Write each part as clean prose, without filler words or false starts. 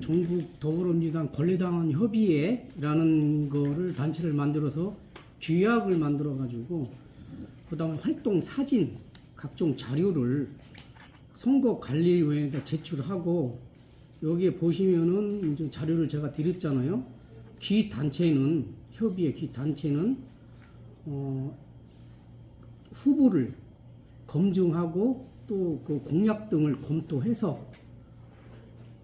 전국 더불어민주당 권리당원 협의회라는 거를 단체를 만들어서 규약을 만들어 가지고 그다음에 활동 사진 각종 자료를 선거관리위원회에다 제출하고 여기에 보시면은 이제 자료를 제가 드렸잖아요. 기 단체는 협의회 기 단체는 후보를 검증하고 또 그 공약 등을 검토해서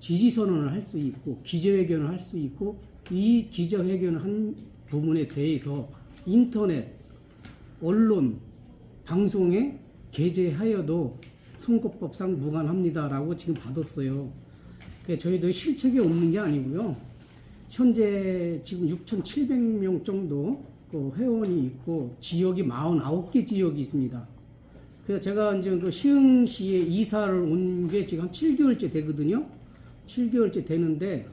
지지 선언을 할 수 있고 기자회견을 할 수 있고 이 기자회견을 한 부분에 대해서 인터넷, 언론, 방송에 게재하여도 선거법상 무관합니다라고 지금 받았어요. 저희도 실책이 없는 게 아니고요. 현재 지금 6,700명 정도 그 회원이 있고 지역이 49개 지역이 있습니다. 그래서 제가 이제 그 시흥시에 이사를 온 게 지금 한 7개월째 되거든요. 7개월째 되는데,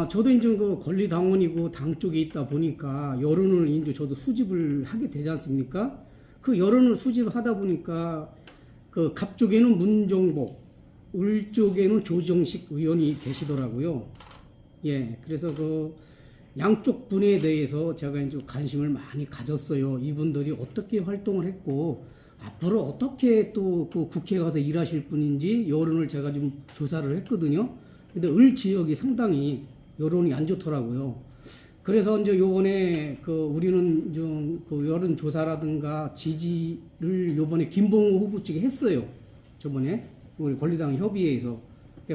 저도 이제 그 권리당원이고 당 쪽에 있다 보니까 여론을 이제 저도 수집을 하게 되지 않습니까? 그 여론을 수집하다 보니까 그 갑 쪽에는 문정복, 을 쪽에는 조정식 의원이 계시더라고요. 예, 그래서 그 양쪽 분에 대해서 제가 이제 관심을 많이 가졌어요. 이분들이 어떻게 활동을 했고 앞으로 어떻게 또 그 국회에 가서 일하실 분인지 여론을 제가 좀 조사를 했거든요. 근데 을 지역이 상당히 여론이 안 좋더라고요. 그래서 이제 요번에 그 우리는 좀 그 여론 조사라든가 지지를 요번에 김봉호 후보 측에 했어요. 저번에 우리 권리당 협의회에서.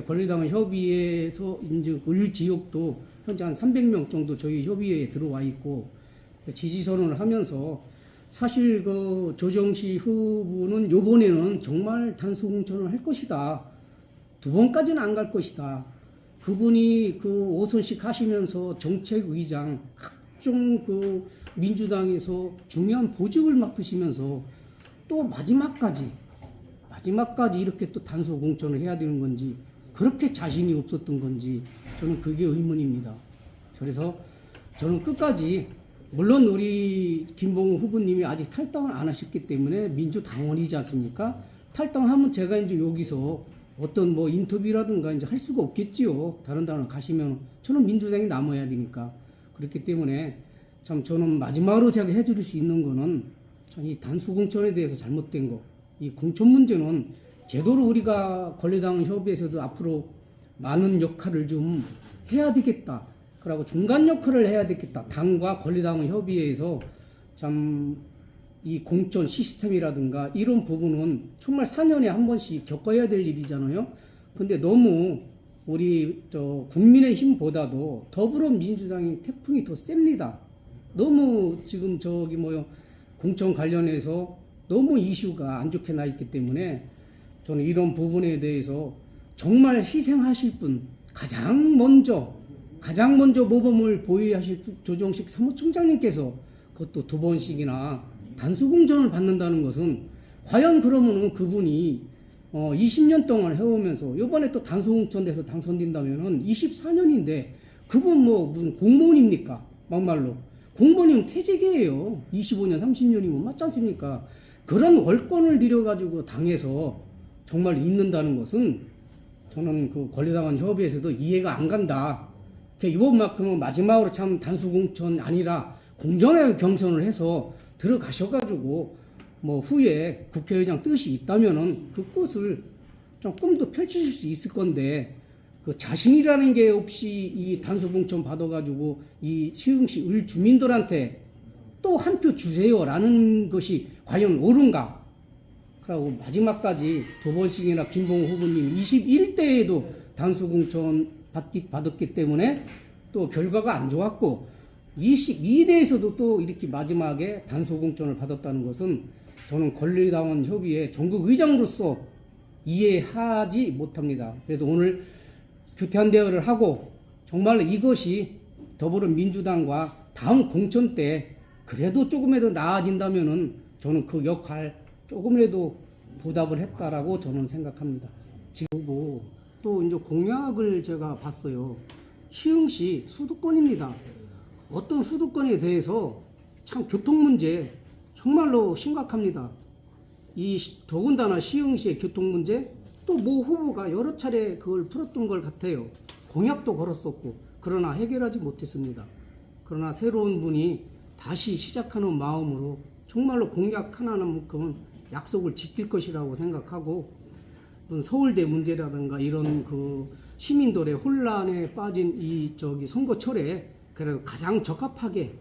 권리당 협의회에서 이제 을 지역도 현재 한 300명 정도 저희 협의회에 들어와 있고 지지 선언을 하면서 사실 그 조정식 후보는 요번에는 정말 단수 공천을 할 것이다. 2번까지는 안 갈 것이다. 그분이 그 5선씩 하시면서 정책의장, 각종 그 민주당에서 중요한 보직을 맡으시면서 또 마지막까지 이렇게 또 단수 공천을 해야 되는 건지 그렇게 자신이 없었던 건지 저는 그게 의문입니다. 그래서 저는 끝까지 물론 우리 김봉호 후보님이 아직 탈당을 안 하셨기 때문에 민주당원이지 않습니까? 탈당하면 제가 이제 여기서 어떤 뭐 인터뷰라든가 이제 할 수가 없겠지요. 다른 당을 가시면 저는 민주당이 남아야 되니까. 그렇기 때문에 참 저는 마지막으로 제가 해줄 수 있는 거는 참 이 단수 공천에 대해서 잘못된 거. 이 공천 문제는 제도로 우리가 권리당 협의회에서도 앞으로 많은 역할을 좀 해야 되겠다. 그리고 중간 역할을 해야 되겠다. 당과 권리당 협의회에서 참 이 공천 시스템이라든가 이런 부분은 정말 4년에 한 번씩 겪어야 될 일이잖아요. 근데 너무 우리 국민의힘보다도 더불어민주당이 태풍이 더 셉니다. 너무 지금 공천 관련해서 너무 이슈가 안 좋게 나 있기 때문에 저는 이런 부분에 대해서 정말 희생하실 분 가장 먼저 모범을 보유하실 조정식 사무총장님께서 그것도 2번씩이나 단수 공천을 받는다는 것은 과연 그러면은 그분이 20년 동안 해오면서 이번에 또 단수 공천돼서 당선된다면은 24년인데 그분 뭐 무슨 공무원입니까? 막말로 공무원이면 퇴직이에요. 25년 30년이면 맞지 않습니까? 그런 월권을 들여가지고 당에서 정말 있는다는 것은 저는 그 권리당원 협의회에서도 이해가 안 간다. 이번만큼은 마지막으로 참 단수 공천 아니라 공정하게 경선을 해서 들어가셔가지고 뭐 후에 국회의장 뜻이 있다면은 그 뜻을 좀 꿈도 펼치실 수 있을 건데 그 자신이라는 게 없이 이 단수 공천 받아가지고 이 시흥시 을 주민들한테 또 한 표 주세요라는 것이 과연 옳은가? 그리고 마지막까지 2번씩이나 김봉호 후보님 21대에도 단수 공천 받았기 때문에 또 결과가 안 좋았고 22대에서도 또 이렇게 마지막에 단수 공천을 받았다는 것은 저는 권리당원 협의회 전국 의장으로서 이해하지 못합니다. 그래서 오늘 규탄 대회를 하고 정말 이것이 더불어민주당과 다음 공천 때 그래도 조금이라도 나아진다면은 저는 그 역할 조금이라도 보답을 했다라고 저는 생각합니다. 지금 또 이제 공약을 제가 봤어요. 시흥시 수도권입니다. 어떤 수도권에 대해서 참 교통 문제 정말로 심각합니다. 더군다나 시흥시의 교통 문제 또 모 후보가 여러 차례 그걸 풀었던 것 같아요. 공약도 걸었었고 그러나 해결하지 못했습니다. 그러나 새로운 분이 다시 시작하는 마음으로 정말로 공약 하나만큼은 약속을 지킬 것이라고 생각하고 서울대 문제라든가 이런 그 시민들의 혼란에 빠진 이 선거철에 그래도 가장 적합하게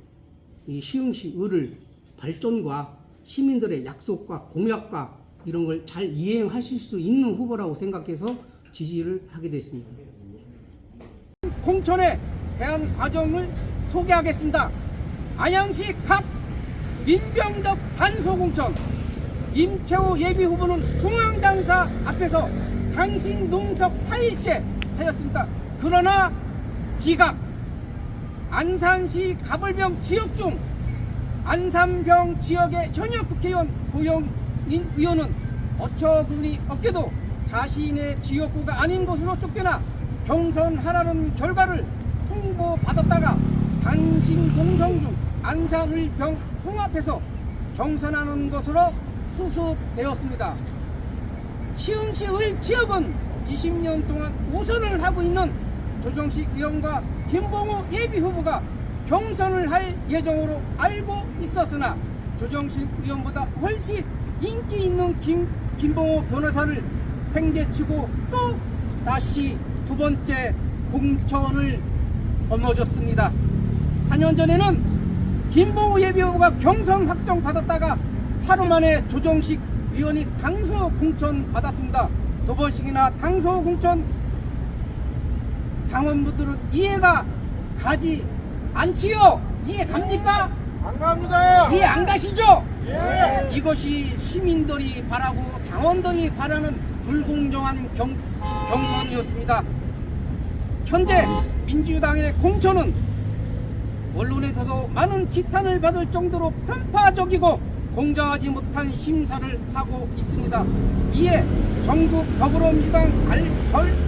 이 시흥시 을을 발전과 시민들의 약속과 공약과 이런 걸 잘 이행하실 수 있는 후보라고 생각해서 지지를 하게 됐습니다. 공천에 대한 과정을 소개하겠습니다. 안양시 갑 민병덕 단소공천 임채호 예비후보는 중앙당사 앞에서 당신 농석 4일째 하였습니다. 그러나 기각 안산시 가불병 지역 중 안산병 지역의 현역 국회의원 고영인 의원은 어처구니 없게도 자신의 지역구가 아닌 곳으로 쫓겨나 경선하라는 결과를 통보받았다가 당신 동성 중 안산을병 통합해서 경선하는 것으로 수습되었습니다. 시흥시 을 지역은 20년 동안 5선을 하고 있는 조정식 의원과 김봉호 예비후보가 경선을 할 예정으로 알고 있었으나 조정식 의원보다 훨씬 인기 있는 김봉호 변호사를 팽개치고 또 다시 두 번째 공천을 거머쥐었습니다. 4년 전에는 김봉호 예비후보가 경선 확정 받았다가 하루 만에 조정식 의원이 당소 공천 받았습니다. 두 번씩이나 당소 공천 당원분들은 이해가 가지 않지요? 이해 갑니까? 안 갑니다. 이해 안 가시죠? 예. 이것이 시민들이 바라고 당원들이 바라는 불공정한 경선이었습니다. 현재 민주당의 공천은 언론에서도 많은 지탄을 받을 정도로 편파적이고 공정하지 못한 심사를 하고 있습니다. 이에 전국 더불어민주당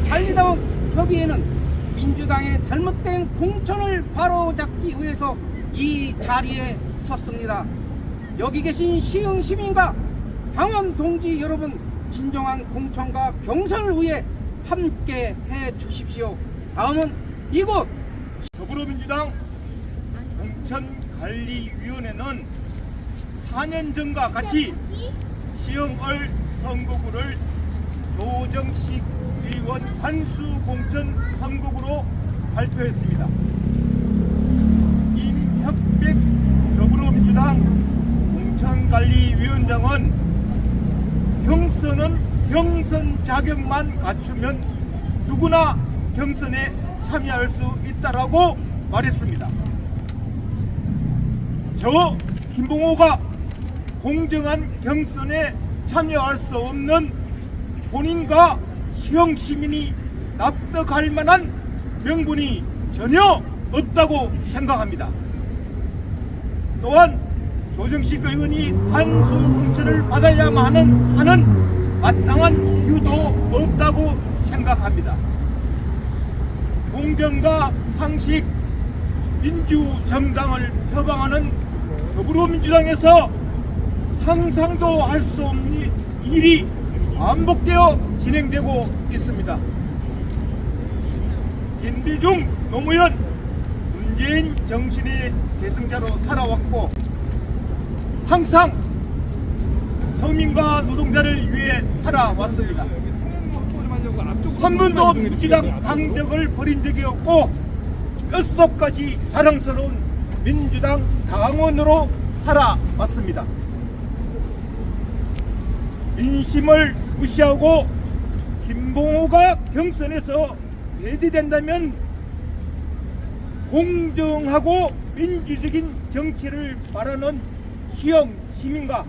관리당원 협의회는 민주당의 잘못된 공천을 바로잡기 위해서 이 자리에 섰습니다. 여기 계신 시흥 시민과 당원 동지 여러분, 진정한 공천과 경선을 위해 함께 해 주십시오. 다음은 이곳 더불어민주당 공천관리위원회는 4년 전과 같이 시흥을 선거구를 조정식 의원 관수 공천 선거구로 발표했습니다. 임혁백 더불어민주당 공천관리위원장은 경선은 경선 자격만 갖추면 누구나 경선에 참여할 수 있다라고 말했습니다. 저 김봉호가 공정한 경선에 참여할 수 없는 본인과 시흥 시민이 납득할 만한 명분이 전혀 없다고 생각합니다. 또한 조정식 의원이 한수 공천을 받아야만 하는 마땅한 이유도 없다고 생각합니다. 공정과 상식, 민주정당을 표방하는 더불어민주당에서 상상도 할 수 없는 일이 반복되어 진행되고 있습니다. 김대중 노무현 문재인 정신의 계승자로 살아왔고 항상 서민과 노동자를 위해 살아왔습니다. 한 번도 민주당 당적을 버린 적이 없고 뼛속까지 자랑스러운 민주당 당원으로 살아왔습니다. 민심을 무시하고 김봉호가 경선에서 배제된다면 공정하고 민주적인 정치를 바라는 시흥 시민과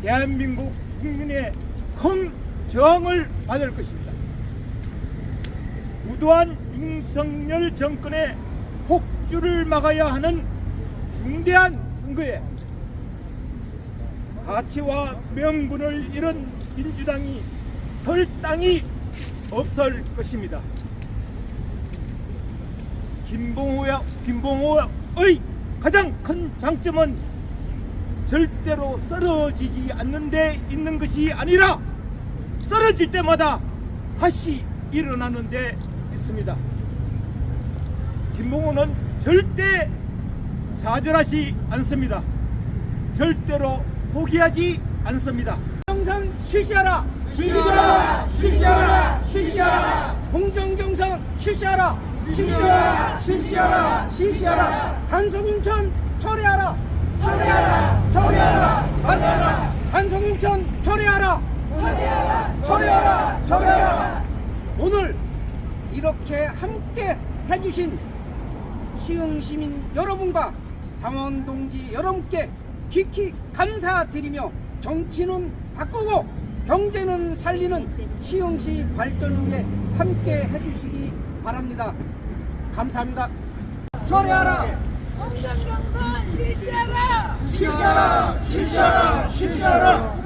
대한민국 국민의 큰 저항을 받을 것입니다. 무도한 윤석열 정권의 폭주를 막아야 하는 중대한 선거에 가치와 명분을 잃은 민주당이 설 땅이 없을 것입니다. 김봉호의 가장 큰 장점은 절대로 쓰러지지 않는 데 있는 것이 아니라 쓰러질 때마다 다시 일어나는 데 있습니다. 김봉호는 절대 좌절하지 않습니다. 절대로 포기하지 않습니다. 경선 실시하라. 실시하라! 실시하라! 실시하라! 공정경선 실시하라. 실시하라! 실시하라! 실시하라. 단속인천 철회하라. 처리하라! 처리하라! 처리하라! 단속인천 철회하라. 처리하라! 처리하라! 처리하라! 오늘 이렇게 함께 해주신 시흥시민 여러분과 당원 동지 여러분께 깊이 감사드리며 정치는 바꾸고 경제는 살리는 시흥시 발전 위에 함께 해주시기 바랍니다. 감사합니다. 철회하라. 공정경선 실시하라! 실시하라! 실시하라! 실시하라!